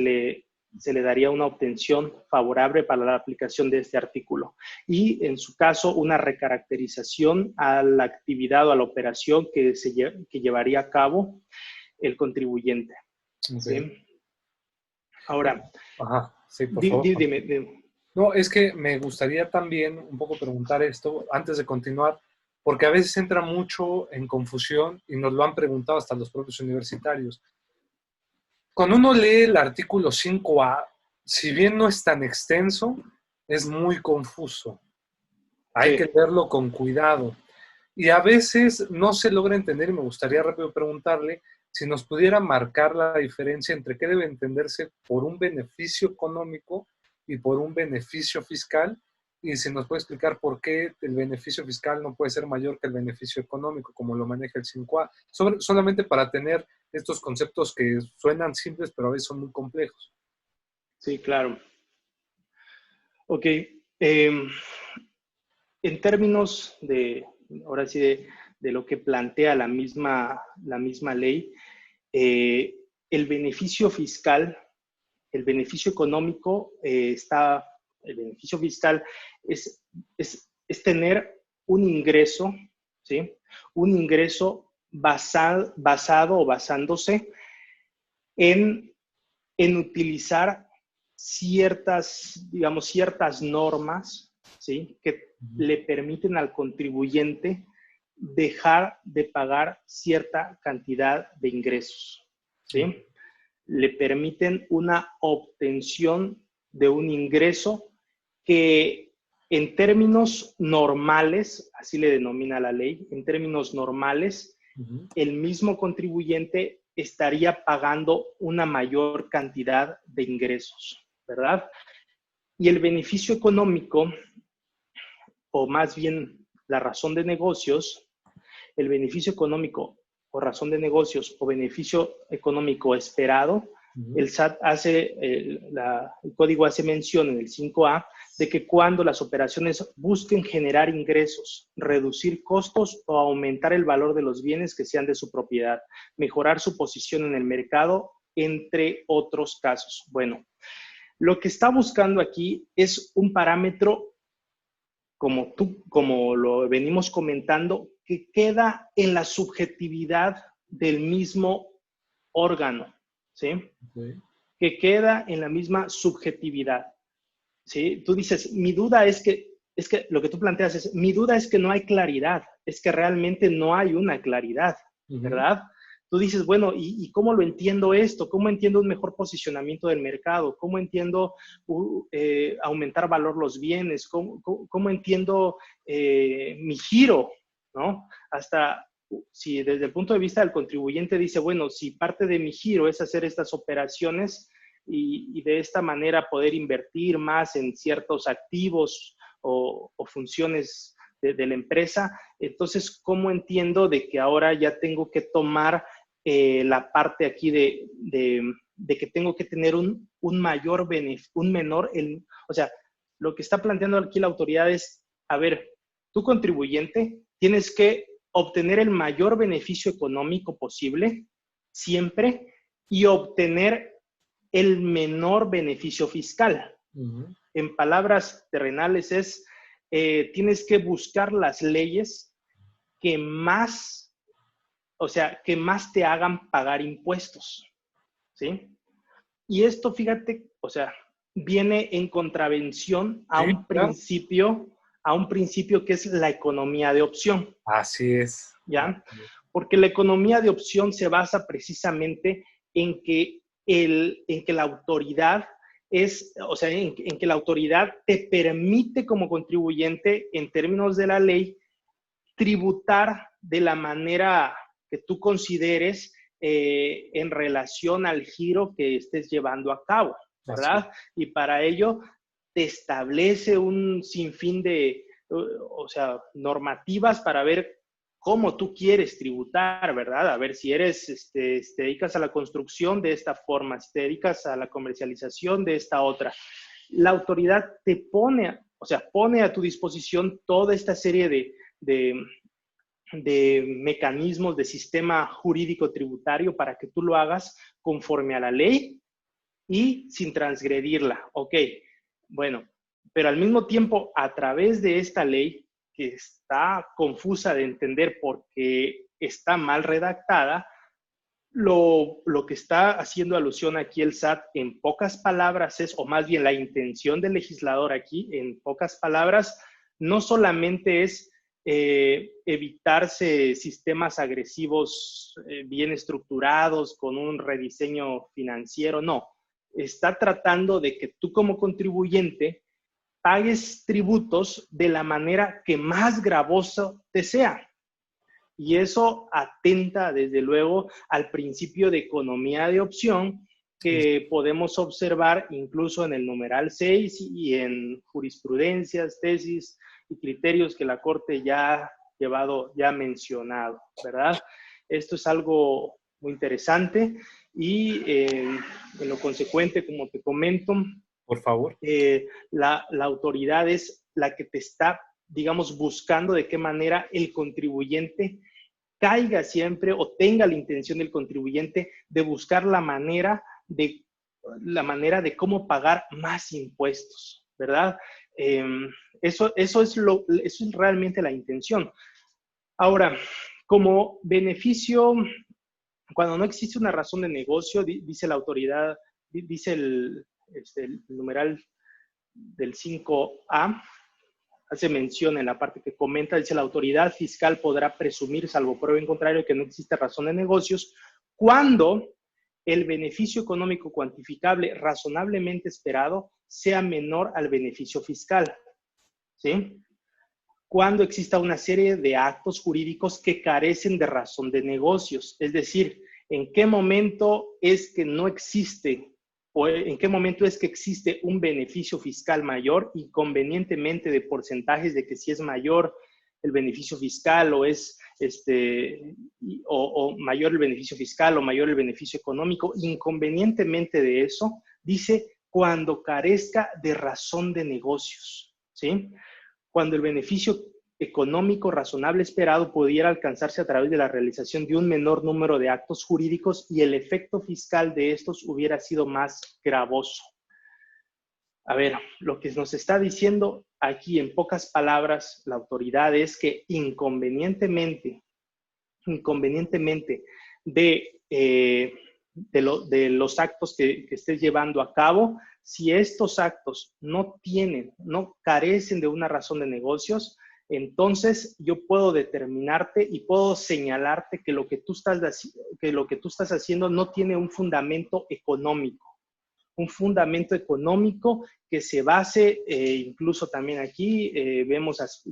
le daría una obtención favorable para la aplicación de este artículo. Y en su caso, una recaracterización a la actividad o a la operación que llevaría a cabo el contribuyente. Okay. ¿Sí? Ahora, ajá, sí, por favor. Dime. No, es que me gustaría también un poco preguntar esto antes de continuar, porque a veces entra mucho en confusión y nos lo han preguntado hasta los propios universitarios. Cuando uno lee el artículo 5A, si bien no es tan extenso, es muy confuso. Hay que leerlo con cuidado. Y a veces no se logra entender, y me gustaría rápido preguntarle si nos pudiera marcar la diferencia entre qué debe entenderse por un beneficio económico y por un beneficio fiscal, y si nos puede explicar por qué el beneficio fiscal no puede ser mayor que el beneficio económico, como lo maneja el 5A, solamente para tener estos conceptos que suenan simples, pero a veces son muy complejos. Sí, claro. Ok. En términos ahora sí, de lo que plantea la misma ley, el beneficio fiscal, el beneficio económico el beneficio fiscal es tener un ingreso, ¿sí? Un ingreso basado o basándose en utilizar ciertas normas, ¿sí? Que le permiten al contribuyente dejar de pagar cierta cantidad de ingresos, ¿sí? Le permiten una obtención de un ingreso que en términos normales, así le denomina la ley, en términos normales, el mismo contribuyente estaría pagando una mayor cantidad de ingresos, ¿verdad? Y el beneficio económico, o más bien la razón de negocios, el beneficio económico o razón de negocios o beneficio económico esperado, el SAT el código hace mención en el 5A de que cuando las operaciones busquen generar ingresos, reducir costos o aumentar el valor de los bienes que sean de su propiedad, mejorar su posición en el mercado, entre otros casos. Bueno, lo que está buscando aquí es un parámetro, como lo venimos comentando, que queda en la subjetividad del mismo órgano, ¿sí? Okay. Que queda en la misma subjetividad, ¿sí? Tú dices, mi duda es que lo que tú planteas es, mi duda es que no hay claridad, es que realmente no hay una claridad, ¿verdad? Tú dices, bueno, ¿y cómo lo entiendo esto? ¿Cómo entiendo un mejor posicionamiento del mercado? ¿Cómo entiendo aumentar valor los bienes? ¿Cómo entiendo mi giro? ¿No? Hasta si desde el punto de vista del contribuyente dice, bueno, si parte de mi giro es hacer estas operaciones y de esta manera poder invertir más en ciertos activos o funciones de la empresa, entonces, ¿cómo entiendo de que ahora ya tengo que tomar la parte aquí de que tengo que tener un mayor beneficio, un menor, o sea, lo que está planteando aquí la autoridad es, a ver, tú contribuyente tienes que obtener el mayor beneficio económico posible, siempre, y obtener el menor beneficio fiscal. En palabras terrenales es, tienes que buscar las leyes que más, o sea, que más te hagan pagar impuestos, ¿sí? Y esto, fíjate, o sea, viene en contravención a Sí, un claro. principio que es la economía de opción, Así es. ¿ya? Porque la economía de opción se basa precisamente en que, en que la autoridad es, o sea, en que la autoridad te permite como contribuyente, en términos de la ley, tributar de la manera que tú consideres en relación al giro que estés llevando a cabo, ¿verdad? Y para ello te establece un sinfín de, o sea, normativas para ver cómo tú quieres tributar, ¿verdad? A ver, si eres, te dedicas a la construcción de esta forma, si te dedicas a la comercialización de esta otra. La autoridad te pone, o sea, pone a tu disposición toda esta serie de mecanismos de sistema jurídico tributario para que tú lo hagas conforme a la ley y sin transgredirla. Ok, bueno, pero al mismo tiempo, a través de esta ley, que está confusa de entender porque está mal redactada, lo que está haciendo alusión aquí el SAT en pocas palabras es, o más bien la intención del legislador aquí en pocas palabras, no solamente es evitarse sistemas agresivos bien estructurados con un rediseño financiero, no. Está tratando de que tú como contribuyente pagues tributos de la manera que más gravoso te sea. Y eso atenta, desde luego, al principio de economía de opción que podemos observar incluso en el numeral 6 y en jurisprudencias, tesis y criterios que la Corte ya ha mencionado, ¿verdad? Esto es algo muy interesante y en lo consecuente, como te comento, por favor. La autoridad es la que te está, digamos, buscando de qué manera el contribuyente caiga siempre o tenga la intención del contribuyente de buscar la manera de cómo pagar más impuestos, ¿verdad? Eso es realmente la intención. Ahora, como beneficio, cuando no existe una razón de negocio, dice la autoridad, dice el numeral del 5A, hace mención en la parte que comenta, dice la autoridad fiscal podrá presumir, salvo prueba en contrario, que no existe razón de negocios, cuando el beneficio económico cuantificable razonablemente esperado sea menor al beneficio fiscal, ¿sí? Cuando exista una serie de actos jurídicos que carecen de razón de negocios, es decir, en qué momento es que no existe o en qué momento es que existe un beneficio fiscal mayor, inconvenientemente de porcentajes de que si es mayor el beneficio fiscal o es o mayor el beneficio fiscal o mayor el beneficio económico, inconvenientemente de eso, dice cuando carezca de razón de negocios, ¿sí? Cuando el beneficio económico razonable esperado pudiera alcanzarse a través de la realización de un menor número de actos jurídicos y el efecto fiscal de estos hubiera sido más gravoso. A ver, lo que nos está diciendo aquí en pocas palabras la autoridad es que inconvenientemente de los actos que estés llevando a cabo. Si estos actos no carecen de una razón de negocios, entonces yo puedo determinarte y puedo señalarte que lo que tú estás haciendo no tiene un fundamento económico. Un fundamento económico que se base, incluso también aquí vemos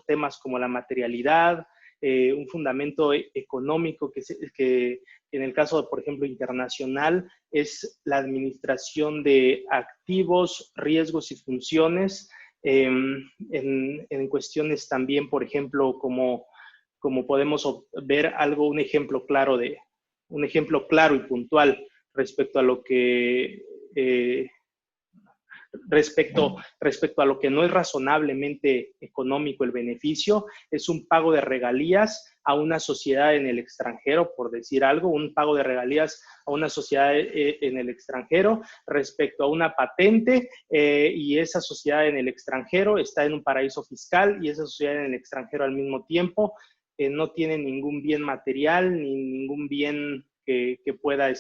temas como la materialidad, un fundamento económico que en el caso, por ejemplo, internacional, es la administración de activos, riesgos y funciones, en cuestiones también, por ejemplo, como podemos ver un ejemplo claro y puntual respecto a lo que respecto a lo que no es razonablemente económico el beneficio, es un pago de regalías a una sociedad en el extranjero, por decir algo, un pago de regalías a una sociedad en el extranjero respecto a una patente, y esa sociedad en el extranjero está en un paraíso fiscal, y esa sociedad en el extranjero al mismo tiempo no tiene ningún bien material ni ningún bien que pueda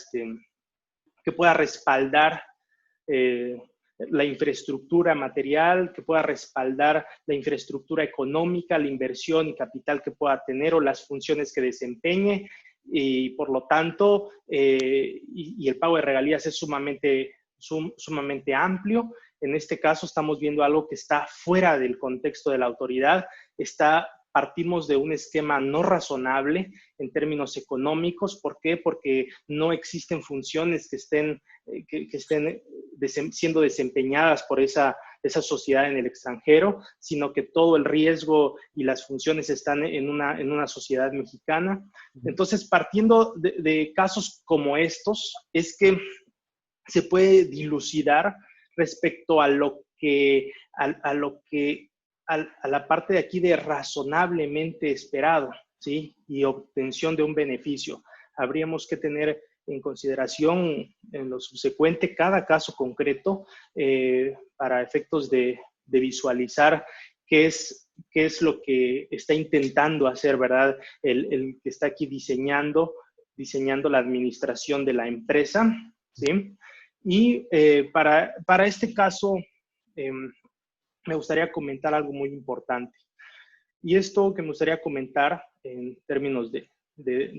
respaldar la infraestructura material, que pueda respaldar la infraestructura económica, la inversión y capital que pueda tener o las funciones que desempeñe, y por lo tanto, y el pago de regalías es sumamente amplio. En este caso estamos viendo algo que está fuera del contexto de la autoridad, partimos de un esquema no razonable en términos económicos. ¿Por qué? Porque no existen funciones que estén siendo desempeñadas por esa sociedad en el extranjero, sino que todo el riesgo y las funciones están en una sociedad mexicana. Entonces, partiendo de casos como estos, es que se puede dilucidar respecto a la parte de aquí de razonablemente esperado, ¿sí? Y obtención de un beneficio. Habríamos que tener en consideración en lo subsecuente cada caso concreto para efectos de visualizar qué es lo que está intentando hacer, ¿verdad? El que está aquí diseñando la administración de la empresa, ¿sí? Y para este caso, me gustaría comentar algo muy importante. Y esto que me gustaría comentar en términos de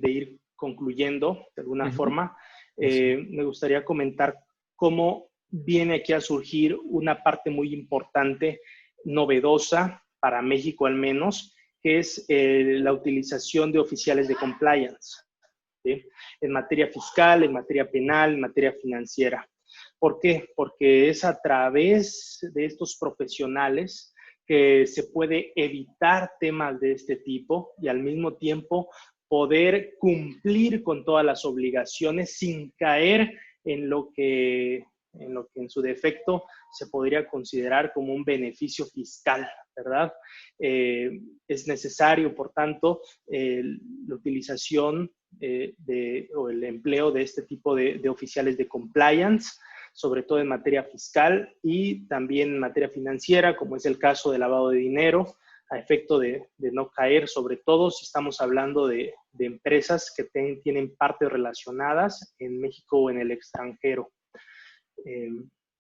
ir concluyendo de alguna forma, me gustaría comentar cómo viene aquí a surgir una parte muy importante, novedosa para México al menos, que es la utilización de oficiales de compliance, ¿sí? En materia fiscal, en materia penal, en materia financiera. ¿Por qué? Porque es a través de estos profesionales que se puede evitar temas de este tipo y al mismo tiempo poder cumplir con todas las obligaciones sin caer en lo que en su defecto se podría considerar como un beneficio fiscal, ¿verdad? Es necesario, por tanto, la utilización o el empleo de este tipo de oficiales de compliance, sobre todo en materia fiscal y también en materia financiera, como es el caso de lavado de dinero, a efecto de no caer, sobre todo si estamos hablando de empresas que tienen partes relacionadas en México o en el extranjero.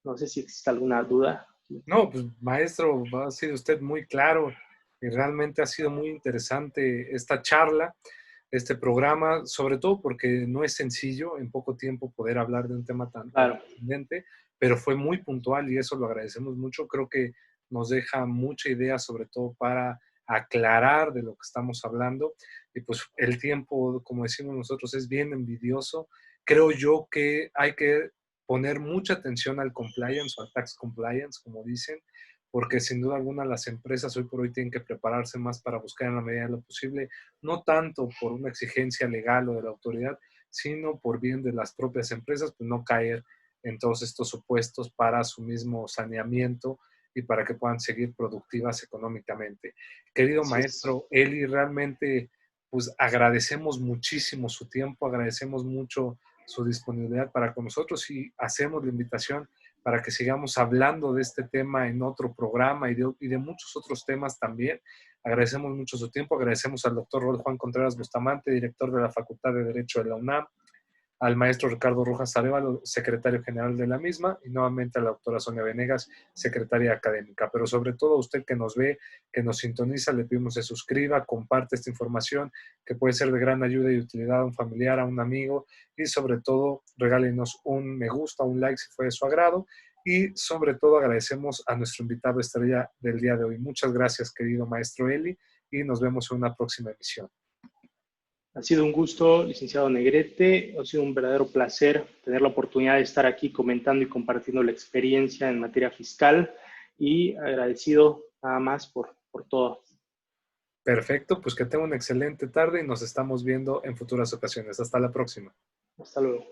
No sé si existe alguna duda. No, pues maestro, ha sido usted muy claro y realmente ha sido muy interesante esta charla, este programa, sobre todo porque no es sencillo en poco tiempo poder hablar de un tema tan trascendente, pero fue muy puntual y eso lo agradecemos mucho. Creo que nos deja mucha idea, sobre todo para aclarar de lo que estamos hablando. Y pues el tiempo, como decimos nosotros, es bien envidioso. Creo yo que hay que poner mucha atención al compliance o al tax compliance, como dicen, porque sin duda alguna las empresas hoy por hoy tienen que prepararse más para buscar en la medida de lo posible, no tanto por una exigencia legal o de la autoridad, sino por bien de las propias empresas, pues no caer en todos estos supuestos para su mismo saneamiento y para que puedan seguir productivas económicamente. Querido maestro Eli, realmente pues agradecemos muchísimo su tiempo, agradecemos mucho su disponibilidad para con nosotros y hacemos la invitación para que sigamos hablando de este tema en otro programa y de muchos otros temas también. Agradecemos mucho su tiempo, agradecemos al doctor Juan Contreras Bustamante, director de la Facultad de Derecho de la UNAM, al maestro Ricardo Rojas Arévalo, secretario general de la misma, y nuevamente a la doctora Sonia Venegas, secretaria académica. Pero sobre todo a usted que nos ve, que nos sintoniza, le pedimos se suscriba, comparte esta información que puede ser de gran ayuda y utilidad a un familiar, a un amigo, y sobre todo regálenos un me gusta, un like si fue de su agrado, y sobre todo agradecemos a nuestro invitado estrella del día de hoy. Muchas gracias, querido maestro Eli, y nos vemos en una próxima emisión. Ha sido un gusto, licenciado Negrete. Ha sido un verdadero placer tener la oportunidad de estar aquí comentando y compartiendo la experiencia en materia fiscal y agradecido nada más por todo. Perfecto, pues que tenga una excelente tarde y nos estamos viendo en futuras ocasiones. Hasta la próxima. Hasta luego.